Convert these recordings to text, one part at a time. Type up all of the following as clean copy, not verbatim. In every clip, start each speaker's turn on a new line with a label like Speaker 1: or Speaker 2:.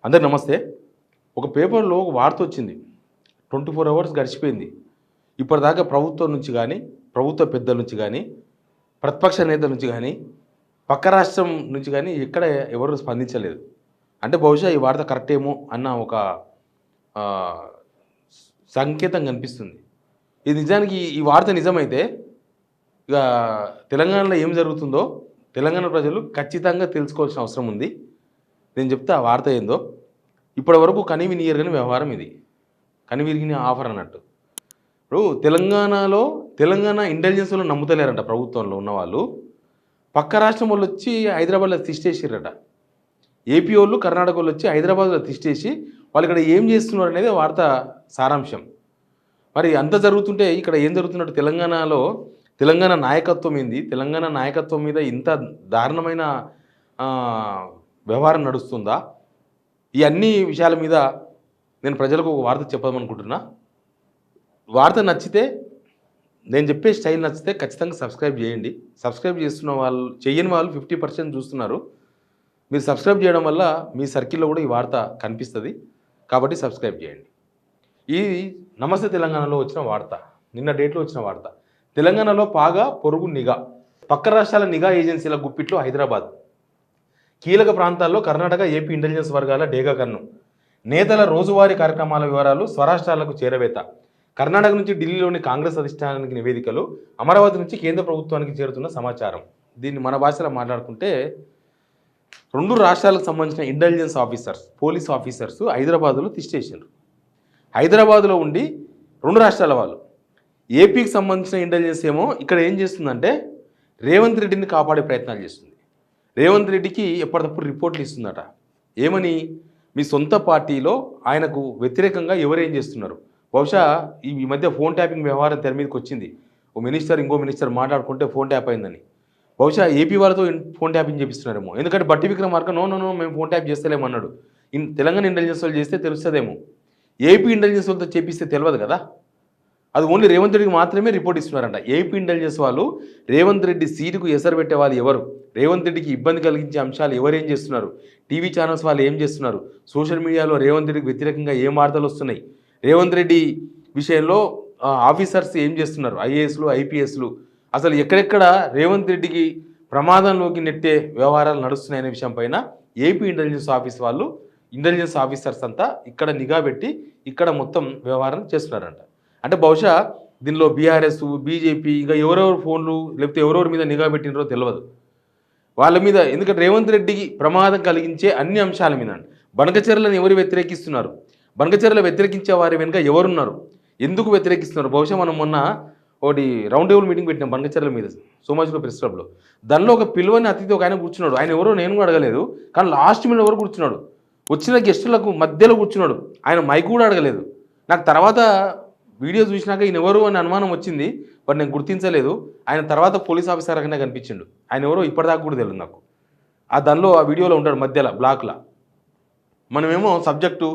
Speaker 1: అందరికి నమస్తే. ఒక పేపర్‌లో ఒక వార్త వచ్చింది. 24 అవర్స్ గడిచిపోయింది. ఇప్పటిదాకా ప్రభుత్వం నుంచి గానీ, ప్రభుత్వ పెద్దల నుంచి గానీ, ప్రతిపక్ష నేతల నుంచి గానీ, పక్క రాష్ట్రం నుంచి గానీ ఎక్కడ ఎవరు స్పందించలేదు. అంటే బహుశా ఈ వార్త కరెక్టేమో అన్న ఒక ఆహ్, సంకేతం కనిపిస్తుంది. ఇది నిజానికి ఈ వార్త నిజమైతే ఇక తెలంగాణలో ఏం జరుగుతుందో తెలంగాణ ప్రజలు ఖచ్చితంగా తెలుసుకోవాల్సిన అవసరం ఉంది. నేను చెప్తా ఆ వార్త ఏందో. ఇప్పటివరకు కనీవినీ ఎరుగని వ్యవహారం ఇది. కనివిరిగిన ఆఫర్ అన్నట్టు. ఇప్పుడు తెలంగాణ ఇంటెలిజెన్స్‌లో నమ్ముతలేరంట ప్రభుత్వంలో ఉన్నవాళ్ళు. పక్క రాష్ట్రం వోళ్ళొచ్చి హైదరాబాద్‌లో తిష్టేసిర్రట. ఏపీ వోళ్ళు, కర్ణాటక వోళ్ళొచ్చి హైదరాబాద్‌లో తిష్టేసి వాళ్ళు ఇక్కడ ఏం చేస్తున్నారు అనేది వార్త సారాంశం. మరి అంత జరుగుతుంటే ఇక్కడ ఏం జరుగుతున్నట్టు తెలంగాణ నాయకత్వం ఏంది? తెలంగాణ నాయకత్వం మీద ఇంత దారుణమైన వ్యవహారం నడుస్తుందా? ఈ అన్ని విషయాల మీద నేను ప్రజలకు ఒక వార్త చెప్పాలనుకుంటున్నా. వార్త నచ్చితే, నేను చెప్పే స్టైల్ నచ్చితే ఖచ్చితంగా సబ్స్క్రైబ్ చేయండి. సబ్స్క్రైబ్ చేస్తున్న వాళ్ళు, చేయని వాళ్ళు 50% చూస్తున్నారు. మీరు సబ్స్క్రైబ్ చేయడం వల్ల మీ సర్కిల్లో కూడా ఈ వార్త కనిపిస్తుంది. కాబట్టి సబ్స్క్రైబ్ చేయండి. ఇది నమస్తే తెలంగాణలో వచ్చిన వార్త, నిన్న డేట్లో వచ్చిన వార్త. తెలంగాణలో పాగా పొరుగు నిఘా, పక్క రాష్ట్రాల నిఘా ఏజెన్సీల గుప్పిట్లో హైదరాబాద్. కీలక ప్రాంతాల్లో కర్ణాటక, ఏపీ ఇంటెలిజెన్స్ వర్గాల డేగా కన్ను. నేతల రోజువారీ కార్యక్రమాల వివరాలు స్వరాష్ట్రాలకు చేరవేత. కర్ణాటక నుంచి ఢిల్లీలోని కాంగ్రెస్ అధిష్టానానికి నివేదికలు, అమరావతి నుంచి కేంద్ర ప్రభుత్వానికి చేరుతున్న సమాచారం. దీన్ని మన భాషలో మాట్లాడుకుంటే, 2 రాష్ట్రాలకు సంబంధించిన ఇంటెలిజెన్స్ ఆఫీసర్స్, పోలీస్ ఆఫీసర్స్ హైదరాబాద్లో తిష్టేసారు. హైదరాబాద్లో ఉండి 2 రాష్ట్రాల వాళ్ళు, ఏపీకి సంబంధించిన ఇంటెలిజెన్స్ ఏమో ఇక్కడ ఏం చేస్తుందంటే రేవంత్ రెడ్డిని కాపాడే ప్రయత్నాలు చేస్తుంది. రేవంత్ రెడ్డికి ఎప్పటికప్పుడు రిపోర్ట్లు ఇస్తుందట. ఏమని? మీ సొంత పార్టీలో ఆయనకు వ్యతిరేకంగా ఎవరేం చేస్తున్నారు. బహుశా ఈ మధ్య ఫోన్ ట్యాపింగ్ వ్యవహారం తెర మీదకి వచ్చింది. ఓ మినిస్టర్ ఇంకో మినిస్టర్ మాట్లాడుకుంటే ఫోన్ ట్యాప్ అయిందని. బహుశా ఏపీ వాళ్ళతో ఫోన్ ట్యాపింగ్ చేపిస్తున్నారేమో. ఎందుకంటే బట్టి విక్రమార్క నో మేము ఫోన్ ట్యాప్ చేస్తలేమన్నాడు. తెలంగాణ ఇంటెలిజెన్స్ వాళ్ళు చేస్తే తెలుస్తుందేమో. ఏపీ ఇంటెలిజెన్స్ వాళ్ళతో చేపిస్తే తెలియదు కదా. అది ఓన్లీ రేవంత్ రెడ్డికి మాత్రమే రిపోర్ట్ ఇస్తున్నారంట. ఏపీ ఇంటెలిజెన్స్ వాళ్ళు రేవంత్ రెడ్డి సీటుకు ఎసరు పెట్టే వాళ్ళు ఎవరు, రేవంత్ రెడ్డికి ఇబ్బంది కలిగించే అంశాలు ఎవరేం చేస్తున్నారు, టీవీ ఛానల్స్ వాళ్ళు ఏం చేస్తున్నారు, సోషల్ మీడియాలో రేవంత్ రెడ్డికి వ్యతిరేకంగా ఏం వార్తలు వస్తున్నాయి, రేవంత్ రెడ్డి విషయంలో ఆఫీసర్స్ ఏం చేస్తున్నారు, ఐఏఎస్లు ఐపీఎస్లు, అసలు ఎక్కడెక్కడ రేవంత్ రెడ్డికి ప్రమాదంలోకి నెట్టే వ్యవహారాలు నడుస్తున్నాయనే విషయం పైన ఏపీ ఇంటెలిజెన్స్ ఆఫీస్ వాళ్ళు, ఇంటెలిజెన్స్ ఆఫీసర్స్ అంతా ఇక్కడ నిఘా పెట్టి ఇక్కడ మొత్తం వ్యవహారం చేస్తున్నారంట. అంటే బహుశా దీనిలో బీఆర్ఎస్, బీజేపీ, ఇంకా ఎవరెవరు ఫోన్లు లేకపోతే ఎవరెవరి మీద నిఘా పెట్టినరో తెలియదు వాళ్ళ మీద. ఎందుకంటే రేవంత్ రెడ్డికి ప్రమాదం కలిగించే అన్ని అంశాల మీద బనకచర్లను ఎవరు వ్యతిరేకిస్తున్నారు, బనకచర్ల వ్యతిరేకించే వారి వెనుక ఎవరున్నారు, ఎందుకు వ్యతిరేకిస్తున్నారు. బహుశా మనం మొన్న ఒకటి రౌండ్ టేబుల్ మీటింగ్ పెట్టినాం బనకచర్ల మీద సోమాజిలో ప్రెస్ క్లబ్లో. దానిలో ఒక పిలువని అతిథి ఒక ఆయన కూర్చున్నాడు. ఆయన ఎవరో నేను కూడా అడగలేదు, కానీ లాస్ట్ మినిట్ ఎవరు కూర్చున్నాడు, వచ్చిన గెస్టులకు మధ్యలో కూర్చున్నాడు. ఆయన మైక్ కూడా అడగలేదు. నాకు తర్వాత వీడియో చూసినాక ఈయన ఎవరు అని అనుమానం వచ్చింది, బట్ నేను గుర్తించలేదు. ఆయన తర్వాత పోలీస్ ఆఫీసర్ అనే కనిపించిండు. ఆయన ఎవరో ఇప్పటిదాకా కూడా తెలియదు నాకు. దానిలో ఆ వీడియోలో ఉంటాడు మధ్యలో బ్లాక్లో. మనమేమో సబ్జెక్టు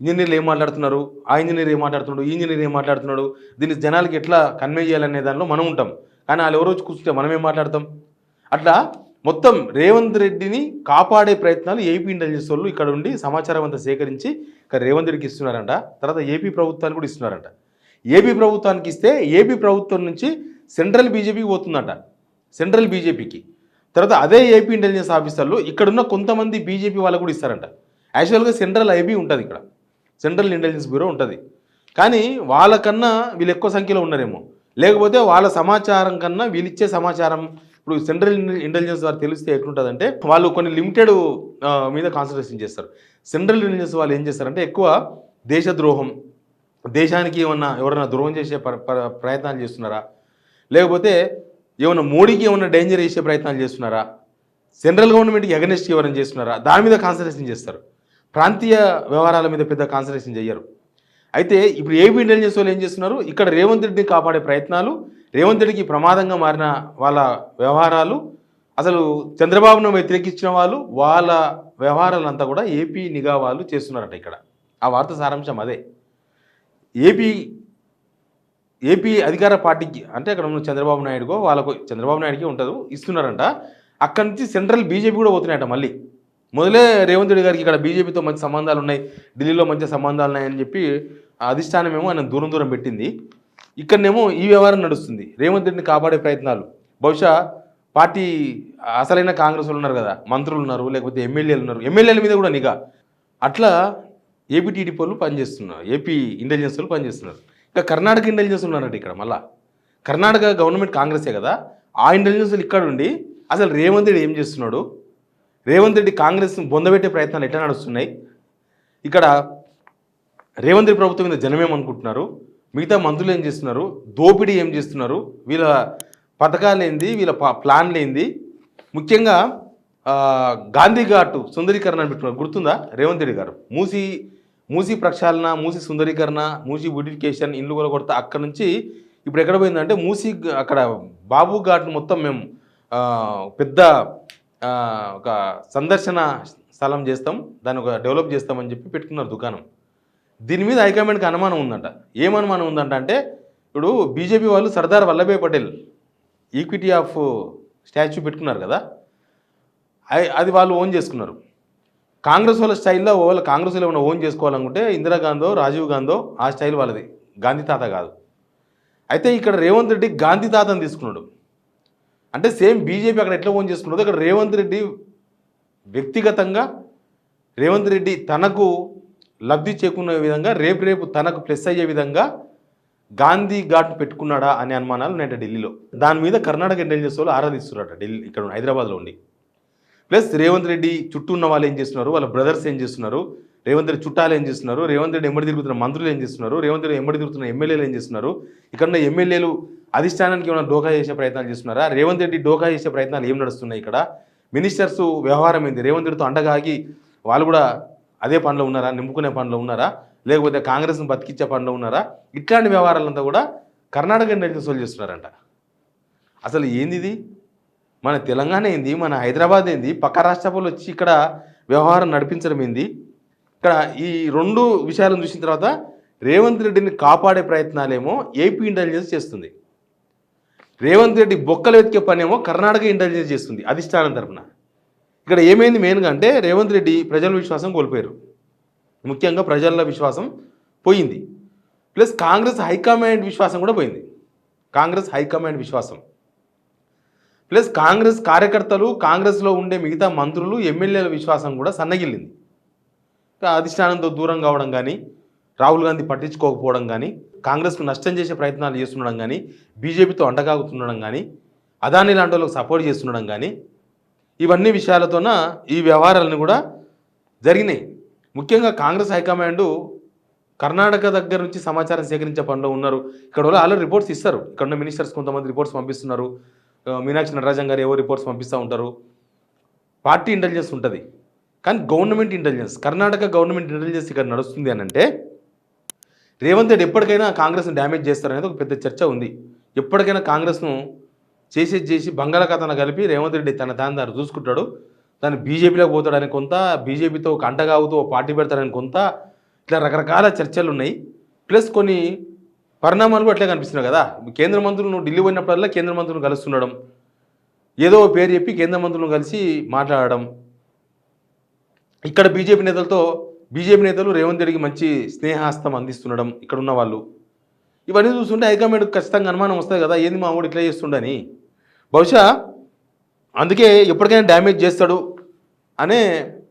Speaker 1: ఇంజనీర్లు ఏం మాట్లాడుతున్నారు, ఆ ఇంజనీర్ ఏం మాట్లాడుతున్నాడు, ఈ ఇంజనీర్ ఏం మాట్లాడుతున్నాడు, దీన్ని జనాలకి ఎట్లా కన్వే చేయాలనే దానిలో మనం ఉంటాం. కానీ వాళ్ళు ఎవరో కూర్చుంటే మనం ఏం మాట్లాడతాం. అట్లా మొత్తం రేవంత్ రెడ్డిని కాపాడే ప్రయత్నాలు ఏపీ ఇంటెలిజెన్స్ వాళ్ళు ఇక్కడ ఉండి సమాచారం అంతా సేకరించి ఇక్కడ రేవంత్ రెడ్డికి ఇస్తున్నారంట. తర్వాత ఏపీ ప్రభుత్వానికి కూడా ఇస్తున్నారంట. ఏపీ ప్రభుత్వానికి ఇస్తే ఏపీ ప్రభుత్వం నుంచి సెంట్రల్ బీజేపీకి పోతుందంట, సెంట్రల్ బీజేపీకి. తర్వాత అదే ఏపీ ఇంటెలిజెన్స్ ఆఫీసర్లు ఇక్కడున్న కొంతమంది బీజేపీ వాళ్ళకు కూడా ఇస్తారంట. యాక్చువల్గా సెంట్రల్ ఐబీ ఉంటుంది, ఇక్కడ సెంట్రల్ ఇంటెలిజెన్స్ బ్యూరో ఉంటుంది. కానీ వాళ్ళకన్నా వీళ్ళు ఎక్కువ సంఖ్యలో ఉన్నారేమో, లేకపోతే వాళ్ళ సమాచారం కన్నా వీళ్ళు ఇచ్చే సమాచారం ఇప్పుడు సెంట్రల్ ఇంటెలిజెన్స్ వారు తెలిస్తే ఎట్లుంటుందంటే వాళ్ళు కొన్ని లిమిటెడ్ మీద కాన్సన్ట్రేషన్ చేస్తారు. సెంట్రల్ ఇంటెలిజెన్స్ వాళ్ళు ఏం చేస్తారంటే ఎక్కువ దేశద్రోహం, దేశానికి ఎవరైనా ద్రోహం చేసే ప్రయత్నాలు చేస్తున్నారా, లేకపోతే ఏమైనా మోడీకి ఏమైనా డేంజర్ చేసే ప్రయత్నాలు చేస్తున్నారా, సెంట్రల్ గవర్నమెంట్కి అగెనిస్ట్ ఎవరైనా చేస్తున్నారా, దాని మీద కాన్సన్ట్రేషన్ చేస్తారు. ప్రాంతీయ వ్యవహారాల మీద పెద్ద కాన్సన్ట్రేషన్ చేయరు. అయితే ఇప్పుడు ఏపీ ఇంటెలిజెన్స్ వాళ్ళు ఏం చేస్తున్నారు, ఇక్కడ రేవంత్ రెడ్డిని కాపాడే ప్రయత్నాలు, రేవంత్ రెడ్డికి ప్రమాదంగా మారిన వాళ్ళ వ్యవహారాలు, అసలు చంద్రబాబును వ్యతిరేకించిన వాళ్ళు, వాళ్ళ వ్యవహారాలంతా కూడా ఏపీ నిఘా వాళ్ళు చేస్తున్నారట. ఇక్కడ ఆ వార్త సారాంశం అదే. ఏపీ అధికార పార్టీకి అంటే అక్కడ ఉన్న చంద్రబాబు నాయుడుకో వాళ్ళకు, చంద్రబాబు నాయుడుకి ఉంటుంది, ఇస్తున్నారంట. అక్కడి నుంచి సెంట్రల్ బీజేపీ కూడా పోతున్నాయట మళ్ళీ. మొదలే రేవంత్ రెడ్డి గారికి ఇక్కడ బీజేపీతో మంచి సంబంధాలు ఉన్నాయి, ఢిల్లీలో మంచి సంబంధాలు ఉన్నాయని చెప్పి ఆ అధిష్టానం ఏమో ఆయన దూరం దూరం పెట్టింది. ఇక్కడనేమో ఈ వ్యవహారం నడుస్తుంది. రేవంత్ రెడ్డిని కాపాడే ప్రయత్నాలు. బహుశా పార్టీ అసలైన కాంగ్రెస్ వాళ్ళు ఉన్నారు కదా, మంత్రులు ఉన్నారు, లేకపోతే ఎమ్మెల్యేలు ఉన్నారు, ఎమ్మెల్యేల మీద కూడా నిఘా. అట్లా ఏపీ టీడీపీ వాళ్ళు పనిచేస్తున్నారు, ఏపీ ఇంటెలిజెన్స్ వాళ్ళు పనిచేస్తున్నారు. ఇంకా కర్ణాటక ఇంటెలిజెన్స్ ఉన్నారంట ఇక్కడ. మళ్ళా కర్ణాటక గవర్నమెంట్ కాంగ్రెసే కదా, ఆ ఇంటెలిజెన్స్ ఇక్కడ ఉండి అసలు రేవంత్ రెడ్డి ఏం చేస్తున్నాడు, రేవంత్ రెడ్డి కాంగ్రెస్ని బొందబెట్టే ప్రయత్నాలు ఎట్లా నడుస్తున్నాయి, ఇక్కడ రేవంత్ రెడ్డి ప్రభుత్వం మీద జనమేమనుకుంటున్నారు, మిగతా మంత్రులు ఏం చేస్తున్నారు, దోపిడీ ఏం చేస్తున్నారు, వీళ్ళ పథకాలు ఏంది, వీళ్ళ ప్లాన్లు ఏంది, ముఖ్యంగా గాంధీ ఘాట్ సుందరీకరణ అని పెట్టుకున్నారు. గుర్తుందా రేవంత్ రెడ్డి గారు? మూసీ ప్రక్షాళన, మూసీ సుందరీకరణ, మూసీ బ్యూటిఫికేషన్, ఇల్లు కూడా కొడతా. అక్కడ నుంచి ఇప్పుడు ఎక్కడ పోయిందంటే మూసీ అక్కడ బాబు ఘాట్ మొత్తం మేము పెద్ద ఒక సందర్శన స్థలం చేస్తాం, దాన్ని ఒక డెవలప్ చేస్తామని చెప్పి పెట్టుకున్నారు దుకాణం. దీని మీద హైకమాండ్కి అనుమానం ఉందంట. ఏమనుమానం ఉందంట అంటే, ఇప్పుడు బీజేపీ వాళ్ళు Sardar Vallabhbhai Patel equity of statue పెట్టుకున్నారు కదా, అది వాళ్ళు ఓన్ చేసుకున్నారు. కాంగ్రెస్ వాళ్ళ స్టైల్లో వాళ్ళు కాంగ్రెస్ వాళ్ళు ఏమైనా ఓన్ చేసుకోవాలనుకుంటే ఇందిరాగాంధో రాజీవ్ గాంధో ఆ స్టైల్ వాళ్ళది, గాంధీ తాత కాదు. అయితే ఇక్కడ రేవంత్ రెడ్డి గాంధీ తాతని తీసుకున్నాడు. అంటే సేమ్ బీజేపీ అక్కడ ఎట్లా ఓన్ చేసుకున్నదో ఇక్కడ రేవంత్ రెడ్డి వ్యక్తిగతంగా రేవంత్ రెడ్డి తనకు లబ్ధి చేకూరే విధంగా రేపు తనకు ప్లస్ అయ్యే విధంగా గాంధీ ఘాట్ పెట్టుకున్నాడా అనే అనుమానాలు ఉన్నాయి ఢిల్లీలో. దాని మీద కర్ణాటక ఇంటెలిజెన్స్ వాళ్ళు ఆరాధిస్తున్నారట ఢిల్లీ, ఇక్కడ హైదరాబాద్లో ఉండి. ప్లస్ రేవంత్ రెడ్డి చుట్టూ ఉన్న వాళ్ళు ఏం చేస్తున్నారు, వాళ్ళ బ్రదర్స్ ఏం చేస్తున్నారు, రేవంత్ రెడ్డి చుట్టాలు ఏం చేస్తున్నారు, రేవంత్ రెడ్డి ఎంబడి తిరుగుతున్న మంత్రులు ఏం చేస్తున్నారు, రేవంత్ రెడ్డి ఎంబడి తిరుగుతున్న ఎమ్మెల్యేలు ఏం చేస్తున్నారు, ఇక్కడ ఉన్న ఎమ్మెల్యేలు అధిష్టానానికి ఏమైనా డోకా చేసే ప్రయత్నాలు చేస్తున్నారా, రేవంత్ రెడ్డి డోకా చేసే ప్రయత్నాలు ఏం నడుస్తున్నాయి, ఇక్కడ మినిస్టర్స్ వ్యవహారం ఏంది, రేవంత్ రెడ్డితో అండగాగి వాళ్ళు కూడా అదే పనిలో ఉన్నారా, నింపుకునే పనిలో ఉన్నారా, లేకపోతే కాంగ్రెస్ను బతికిచ్చే పనిలో ఉన్నారా, ఇట్లాంటి వ్యవహారాలంతా కూడా కర్ణాటక ఇంటెలిజెన్స్ వాళ్ళు చేస్తున్నారంట. అసలు ఏంది ఇది? మన తెలంగాణ ఏంది, మన హైదరాబాద్ ఏంది, పక్క రాష్ట్రాలు వచ్చి ఇక్కడ వ్యవహారం నడిపించడం ఏంది? ఇక్కడ ఈ రెండు విషయాలను చూసిన తర్వాత రేవంత్ రెడ్డిని కాపాడే ప్రయత్నాలేమో ఏపీ ఇంటెలిజెన్స్ చేస్తుంది, రేవంత్ రెడ్డి బొక్కలు వెతికే పనేమో కర్ణాటక ఇంటెలిజెన్స్ చేస్తుంది అధిష్టానం తరఫున. ఇక్కడ ఏమైంది మెయిన్గా అంటే రేవంత్ రెడ్డి ప్రజల విశ్వాసం కోల్పోయారు, ముఖ్యంగా ప్రజల విశ్వాసం పోయింది. ప్లస్ కాంగ్రెస్ హైకమాండ్ విశ్వాసం కూడా పోయింది, కాంగ్రెస్ హైకమాండ్ విశ్వాసం. ప్లస్ కాంగ్రెస్ కార్యకర్తలు, కాంగ్రెస్లో ఉండే మిగతా మంత్రులు, ఎమ్మెల్యేల విశ్వాసం కూడా సన్నగిల్లింది. అధిష్టానంతో దూరం కావడం కానీ, రాహుల్ గాంధీ పట్టించుకోకపోవడం కానీ, కాంగ్రెస్కు నష్టం చేసే ప్రయత్నాలు చేస్తుండడం కానీ, బీజేపీతో అంటగాగుతుండడం కానీ, అదానీ లాంటి వాళ్ళకి సపోర్ట్ చేస్తుండడం కానీ, ఇవన్నీ విషయాలతోన ఈ వ్యవహారాలను కూడా జరిగినాయి. ముఖ్యంగా కాంగ్రెస్ హైకమాండ్ కర్ణాటక దగ్గర నుంచి సమాచారం సేకరించే పనిలో ఉన్నారు. ఇక్కడ వాళ్ళు ఆల్రెడీ రిపోర్ట్స్ ఇస్తారు, ఇక్కడ ఉన్న మినిస్టర్స్ కొంతమంది రిపోర్ట్స్ పంపిస్తున్నారు, మీనాక్షి నటరాజన్ గారు ఏవో రిపోర్ట్స్ పంపిస్తూ ఉంటారు. పార్టీ ఇంటెలిజెన్స్ ఉంటుంది, కానీ government intelligence, Karnataka government intelligence ఇక్కడ నడుస్తుంది అని అంటే రేవంత్ రెడ్డి ఎప్పటికైనా కాంగ్రెస్ని డ్యామేజ్ చేస్తారనేది ఒక పెద్ద చర్చ ఉంది. ఎప్పటికైనా కాంగ్రెస్ను చేసి బంగాళాఖాతాన కలిపి రేవంత్ రెడ్డి తన దాన్ని చూసుకుంటాడు, దాన్ని బీజేపీలోకి పోతాడని కొంత, బీజేపీతో ఒక అంటగాగుతూ ఒక పార్టీ పెడతాడని కొంత, ఇట్లా రకరకాల చర్చలు ఉన్నాయి. ప్లస్ కొన్ని పరిణామాలు కూడా అట్లే కనిపిస్తున్నాయి కదా. కేంద్ర మంత్రులు ఢిల్లీ పోయినప్పుడల్లా కేంద్ర మంత్రులను కలుస్తుండడం, ఏదో పేరు చెప్పి కేంద్ర మంత్రులను కలిసి మాట్లాడడం, ఇక్కడ బీజేపీ నేతలు రేవంత్ రెడ్డికి మంచి స్నేహాస్తం అందిస్తుండడం ఇక్కడ ఉన్న వాళ్ళు, ఇవన్నీ చూస్తుంటే హైకమాండ్కి ఖచ్చితంగా అనుమానం వస్తుంది కదా, ఏంది మా ఊడు ఇట్లా చేస్తుండని. బహుశా అందుకే ఎప్పటికైనా డ్యామేజ్ చేస్తాడు అనే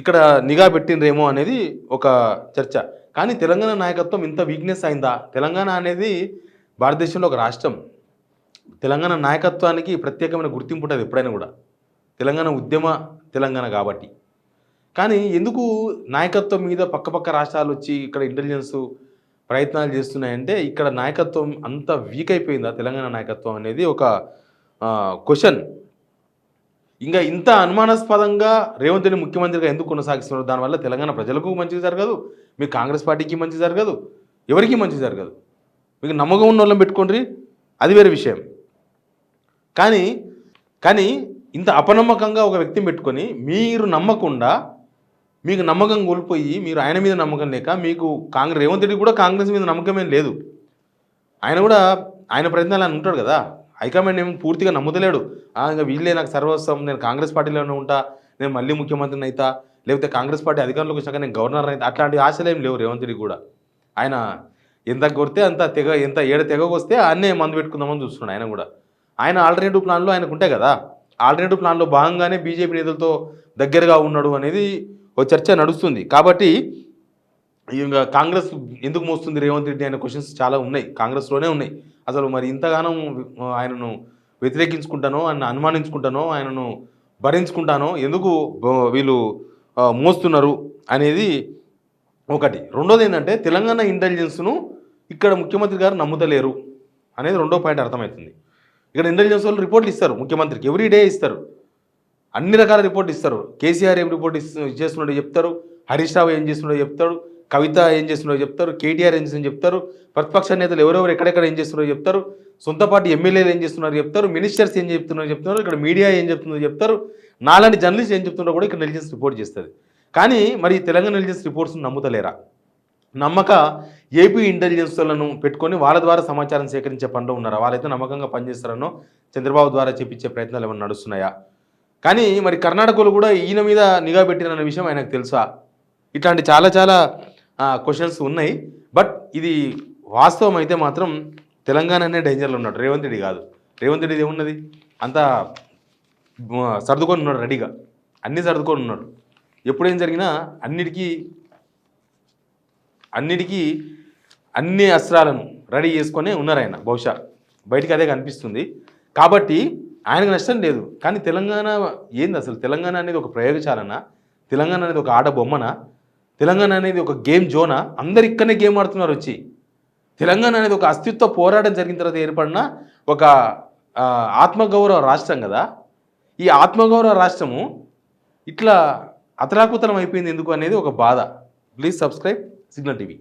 Speaker 1: ఇక్కడ నిఘా పెట్టిండ్రేమో అనేది ఒక చర్చ. కానీ తెలంగాణ నాయకత్వం ఇంత వీక్నెస్ అయిందా? తెలంగాణ అనేది భారతదేశంలో ఒక రాష్ట్రం, తెలంగాణ నాయకత్వానికి ప్రత్యేకమైన గుర్తింపు ఉంటుంది ఎప్పుడైనా కూడా, తెలంగాణ ఉద్యమ తెలంగాణ కాబట్టి. కానీ ఎందుకు నాయకత్వం మీద పక్క రాష్ట్రాలు వచ్చి ఇక్కడ ఇంటెలిజెన్స్ ప్రయత్నాలు చేస్తున్నాయంటే ఇక్కడ నాయకత్వం అంత వీక్ అయిపోయిందా తెలంగాణ నాయకత్వం అనేది ఒక క్వశ్చన్. ఇంకా ఇంత అనుమానాస్పదంగా రేవంత్ రెడ్డి ముఖ్యమంత్రిగా ఎందుకు కొనసాగిస్తున్నారు? దానివల్ల తెలంగాణ ప్రజలకు మంచిది జరగదు, మీకు కాంగ్రెస్ పార్టీకి మంచి జరగదు, ఎవరికి మంచి జరగదు. మీకు నమ్మకం ఉన్న వాళ్ళని పెట్టుకోండి, అది వేరే విషయం. కానీ ఇంత అపనమ్మకంగా ఒక వ్యక్తిని పెట్టుకొని మీరు నమ్మకుండా, మీకు నమ్మకం కోల్పోయి, మీరు ఆయన మీద నమ్మకం లేక, మీకు రేవంత్ రెడ్డి కూడా కాంగ్రెస్ మీద నమ్మకమేం లేదు, ఆయన కూడా ఆయన ప్రయత్నాలు ఆయన ఉంటాడు కదా, హైకమాండ్ ఏమి పూర్తిగా నమ్ముతలేడు. ఇంకా వీళ్ళే నాకు సర్వస్వం, నేను కాంగ్రెస్ పార్టీలోనే ఉంటా, నేను మళ్ళీ ముఖ్యమంత్రిని అవుతా, లేకపోతే కాంగ్రెస్ పార్టీ అధికారంలోకి వచ్చాక నేను గవర్నర్ అయితే అట్లాంటి ఆశలు ఏం లేవు రేవంత్ రెడ్డి కూడా. ఆయన ఎంత కొడితే అంత ఎంత తెగకు వస్తే అన్నే మందు పెట్టుకుందామని చూస్తున్నాడు ఆయన కూడా. ఆయన ఆల్టర్నేటివ్ ప్లాన్లో ఆయనకు ఉంటాయి కదా, ఆల్టర్నేటివ్ ప్లాన్లో భాగంగానే బీజేపీ నేతలతో దగ్గరగా ఉన్నాడు అనేది ఒక చర్చ నడుస్తుంది. కాబట్టి ఇంకా కాంగ్రెస్ ఎందుకు మోస్తుంది రేవంత్ రెడ్డి అనే క్వశ్చన్స్ చాలా ఉన్నాయి, కాంగ్రెస్లోనే ఉన్నాయి. అసలు మరి ఇంతగానం ఆయనను వ్యతిరేకించుకుంటానో, ఆయన అనుమానించుకుంటానో, ఆయనను భరించుకుంటానో ఎందుకు వీళ్ళు మోస్తున్నారు అనేది ఒకటి. రెండోది ఏంటంటే తెలంగాణ ఇంటెలిజెన్స్ను ఇక్కడ ముఖ్యమంత్రి గారు నమ్ముతలేరు అనేది రెండో పాయింట్ అర్థమవుతుంది. ఇక్కడ ఇంటెలిజెన్స్ వాళ్ళు రిపోర్ట్లు ఇస్తారు ముఖ్యమంత్రికి, ఎవ్రీడే ఇస్తారు, అన్ని రకాల రిపోర్ట్లు ఇస్తారు. కేసీఆర్ ఏం రిపోర్ట్ చేస్తున్నాడో చెప్తారు, హరీష్ రావు ఏం చేస్తున్నాడో చెప్తాడు, కవిత ఏం చేస్తున్నాడో చెప్తారు, కేటీఆర్ ఏం చేస్తున్నారో చెప్తారు, ప్రతిపక్ష నేతలు ఎవరెవరు ఎక్కడెక్కడ ఏం చేస్తున్నారో చెప్తారు, సొంత పార్టీ ఎమ్మెల్యేలు ఏం చేస్తున్నారో చెప్తారు, మినిస్టర్స్ ఏం చెప్తున్నారో ఇక్కడ మీడియా ఏం చెప్తుందో చెప్తారు, నాలాంటి జర్నలిస్ట్ ఏం చెప్తున్నారో కూడా ఇక్కడ ఇంటెలిజెన్స్ రిపోర్ట్ చేస్తుంది. కానీ మరి తెలంగాణ ఇంటెలిజెన్స్ రిపోర్ట్స్ని నమ్ముతలేరా? నమ్మక ఏపీ ఇంటెలిజెన్స్లను పెట్టుకొని వాళ్ళ ద్వారా సమాచారం సేకరించే పనిలో ఉన్నారా? వాళ్ళైతే నమ్మకంగా పనిచేస్తారనో చంద్రబాబు ద్వారా చెప్పించే ప్రయత్నాలు ఏమైనా నడుస్తున్నాయా? కానీ మరి కర్ణాటకలో కూడా ఈయన మీద నిఘా పెట్టిరన్న విషయం ఆయనకు తెలుసా? ఇట్లాంటి చాలా క్వశ్చన్స్ ఉన్నాయి. బట్ ఇది వాస్తవం అయితే మాత్రం తెలంగాణనే డేంజర్లో ఉన్నాడు, రేవంత్ రెడ్డి కాదు. రేవంత్ రెడ్డి ఏమున్నది, అంతా సర్దుకొని ఉన్నాడు, రెడీగా అన్నీ సర్దుకొని ఉన్నాడు. ఎప్పుడేం జరిగినా అన్నిటికీ అన్ని అస్త్రాలను రెడీ చేసుకొని ఉన్నారు ఆయన. బహుశా బయటికి అదే కనిపిస్తుంది. కాబట్టి ఆయనకు నష్టం లేదు. కానీ తెలంగాణ ఏంది అసలు? తెలంగాణ అనేది ఒక ప్రయోగశాలనా? తెలంగాణ అనేది ఒక ఆట బొమ్మనా? తెలంగాణ అనేది ఒక గేమ్ జోనా? అందరు ఇక్కడనే గేమ్ ఆడుతున్నారు వచ్చి. తెలంగాణ అనేది ఒక అస్తిత్వ పోరాటం జరిగిన తర్వాత ఏర్పడిన ఒక ఆత్మగౌరవ రాష్ట్రం కదా. ఈ ఆత్మగౌరవ రాష్ట్రము ఇట్లా అతలాకుతలం అయిపోయింది ఎందుకు అనేది ఒక బాధ. Please subscribe signal TV.